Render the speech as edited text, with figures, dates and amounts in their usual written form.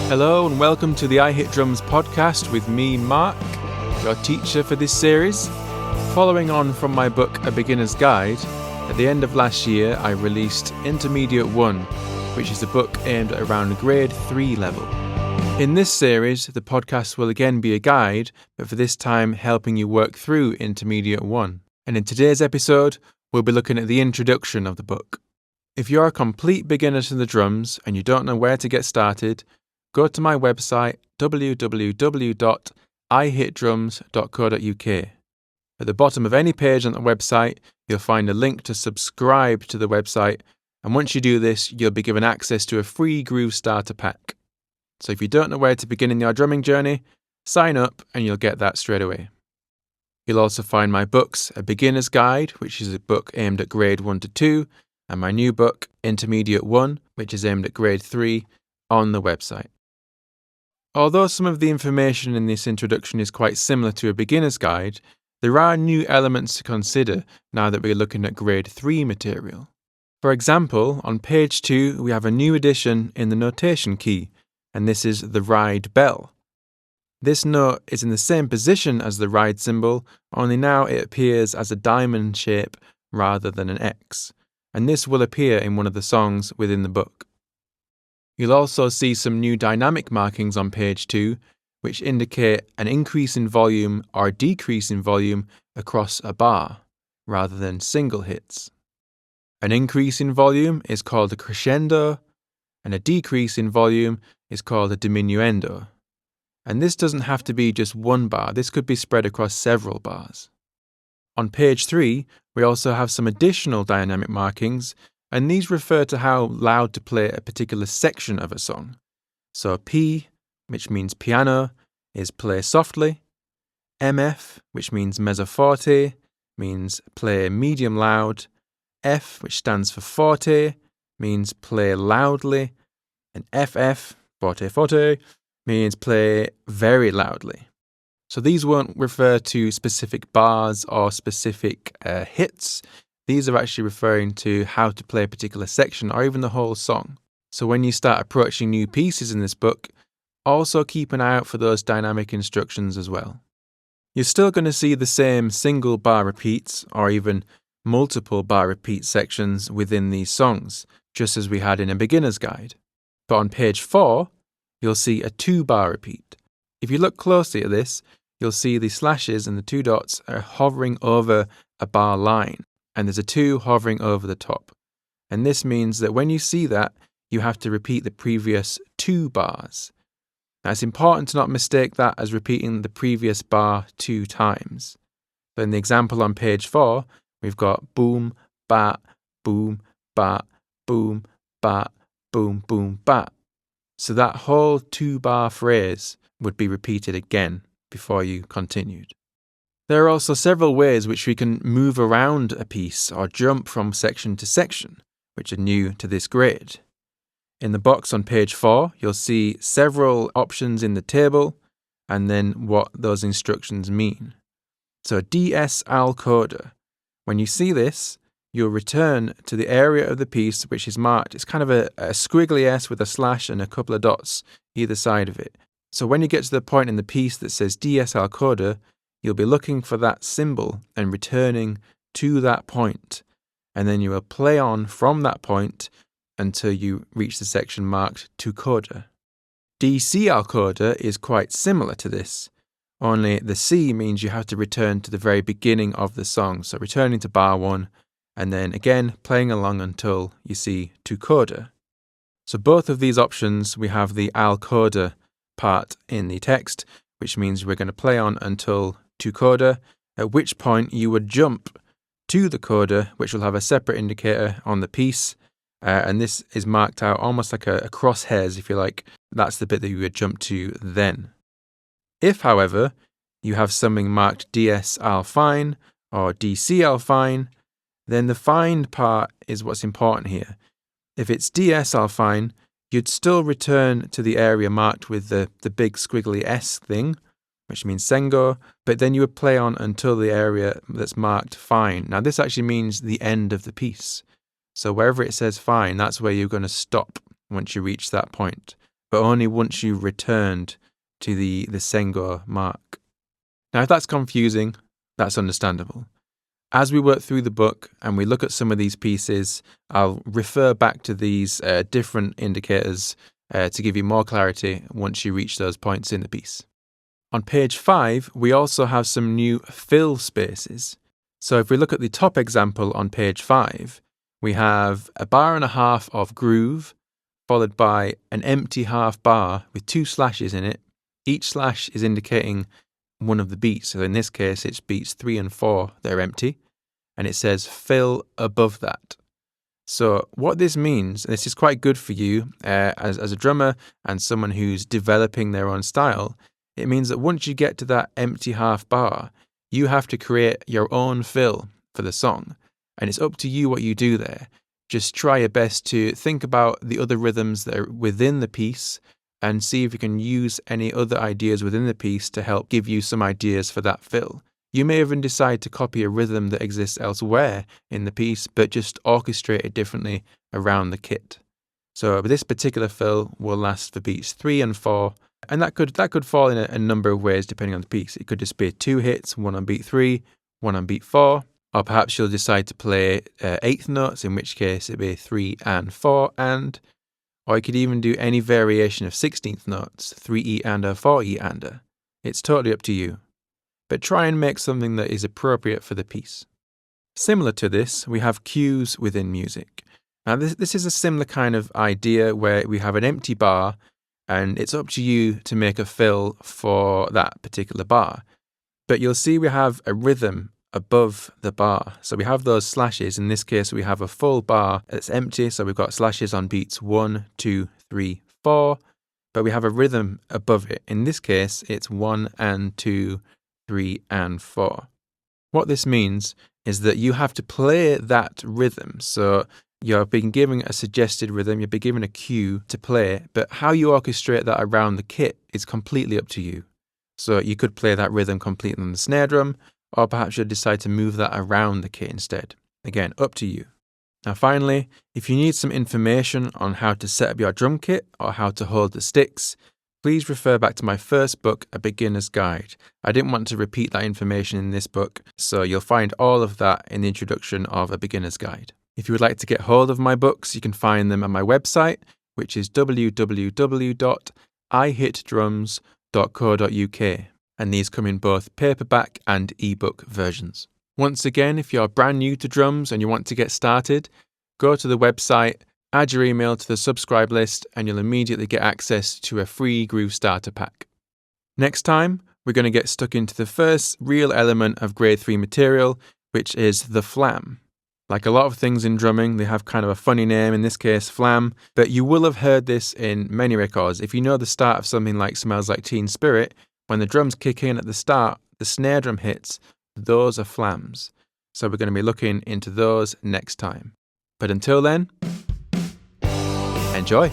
Hello and welcome to the I Hit Drums podcast with me, Mark, your teacher for this series. Following on from my book, A Beginner's Guide, at the end of last year I released Intermediate 1, which is a book aimed at around grade 3 level. In this series, the podcast will again be a guide, but for this time helping you work through Intermediate 1. And in today's episode, we'll be looking at the introduction of the book. If you're a complete beginner to the drums and you don't know where to get started, go to my website www.ihitdrums.co.uk. At the bottom of any page on the website, you'll find a link to subscribe to the website, and once you do this, you'll be given access to a free Groove Starter Pack. So if you don't know where to begin in your drumming journey, sign up and you'll get that straight away. You'll also find my books, A Beginner's Guide, which is a book aimed at grade 1 to 2, and my new book, Intermediate 1, which is aimed at grade 3, on the website. Although some of the information in this introduction is quite similar to a beginner's guide, there are new elements to consider now that we're looking at grade 3 material. For example, on page 2 we have a new addition in the notation key, and this is the ride bell. This note is in the same position as the ride symbol, only now it appears as a diamond shape rather than an X, and this will appear in one of the songs within the book. You'll also see some new dynamic markings on page 2, which indicate an increase in volume or decrease in volume across a bar, rather than single hits. An increase in volume is called a crescendo, and a decrease in volume is called a diminuendo. And this doesn't have to be just one bar, this could be spread across several bars. On page 3, we also have some additional dynamic markings, and these refer to how loud to play a particular section of a song. So P, which means piano, is play softly. MF, which means mezzo forte, means play medium loud. F, which stands for forte, means play loudly. And FF, forte forte, means play very loudly. So these won't refer to specific bars or specific hits. These are actually referring to how to play a particular section or even the whole song. So when you start approaching new pieces in this book, also keep an eye out for those dynamic instructions as well. You're still going to see the same single bar repeats or even multiple bar repeat sections within these songs, just as we had in a beginner's guide. But on page 4, you'll see a 2-bar repeat. If you look closely at this, you'll see the slashes and the 2 dots are hovering over a bar line, and there's a 2 hovering over the top. And this means that when you see that, you have to repeat the previous 2 bars. Now it's important to not mistake that as repeating the previous bar 2 times. So in the example on page 4, we've got boom, bat, boom, bat, boom, bat, boom, boom, bat. So that whole 2-bar phrase would be repeated again before you continued. There are also several ways which we can move around a piece or jump from section to section, which are new to this grade. In the box on page 4, you'll see several options in the table and then what those instructions mean. So DS al coda. When you see this, you'll return to the area of the piece which is marked. It's kind of a squiggly S with a slash and a couple of dots either side of it. So when you get to the point in the piece that says DS al coda, you'll be looking for that symbol and returning to that point, and then you will play on from that point until you reach the section marked to coda. DC al coda is quite similar to this, only the C means you have to return to the very beginning of the song, so returning to bar 1, and then again playing along until you see to coda. So both of these options, we have the al coda part in the text, which means we're going to play on until to coda, at which point you would jump to the coda, which will have a separate indicator on the piece, and this is marked out almost like a crosshairs, if you like. That's the bit that you would jump to then. If, however, you have something marked DS al fine or DC al fine, then the fine part is what's important here. If it's DS al fine, you'd still return to the area marked with the big squiggly S thing, which means sengo, but then you would play on until the area that's marked fine. Now this actually means the end of the piece. So wherever it says fine, that's where you're going to stop once you reach that point. but only once you've returned to the Sengo mark. Now, if that's confusing, that's understandable. As we work through the book and we look at some of these pieces, I'll refer back to these different indicators to give you more clarity once you reach those points in the piece. On page 5, we also have some new fill spaces. So if we look at the top example on page 5, we have a bar and a half of groove, followed by an empty half bar with 2 slashes in it. Each slash is indicating one of the beats. So in this case, it's beats 3 and 4 that are empty. And it says fill above that. So what this means, and this is quite good for you as a drummer and someone who's developing their own style, it means that once you get to that empty half bar, you have to create your own fill for the song. And it's up to you what you do there. Just try your best to think about the other rhythms that are within the piece and see if you can use any other ideas within the piece to help give you some ideas for that fill. You may even decide to copy a rhythm that exists elsewhere in the piece, but just orchestrate it differently around the kit. So this particular fill will last for beats 3 and 4, and that could fall in a number of ways depending on the piece. It could just be 2 hits, one on beat 3, one on beat 4, or perhaps you'll decide to play eighth notes, in which case it'd be 3 and 4 and, or you could even do any variation of 16th notes, 3E and a 4E and a. It's totally up to you. But try and make something that is appropriate for the piece. Similar to this, we have cues within music. Now this is a similar kind of idea where we have an empty bar and it's up to you to make a fill for that particular bar. But you'll see we have a rhythm above the bar. So we have those slashes. In this case, we have a full bar that's empty. So we've got slashes on beats 1, 2, 3, 4. But we have a rhythm above it. In this case, it's 1 and 2, 3 and 4. What this means is that you have to play that rhythm. So you're being given a suggested rhythm, you're being given a cue to play, but how you orchestrate that around the kit is completely up to you. So you could play that rhythm completely on the snare drum, or perhaps you'll decide to move that around the kit instead. Again, up to you. Now finally, if you need some information on how to set up your drum kit or how to hold the sticks, please refer back to my first book, A Beginner's Guide. I didn't want to repeat that information in this book, so you'll find all of that in the introduction of A Beginner's Guide. If you would like to get hold of my books, you can find them at my website, which is www.ihitdrums.co.uk, and these come in both paperback and ebook versions. Once again, if you're brand new to drums and you want to get started, go to the website, add your email to the subscribe list, and you'll immediately get access to a free Groove Starter Pack. Next time, we're going to get stuck into the first real element of grade 3 material, which is the flam. Like a lot of things in drumming, they have kind of a funny name, in this case, flam, but you will have heard this in many records. If you know the start of something like Smells Like Teen Spirit, when the drums kick in at the start, the snare drum hits, those are flams. So we're going to be looking into those next time. But until then, enjoy!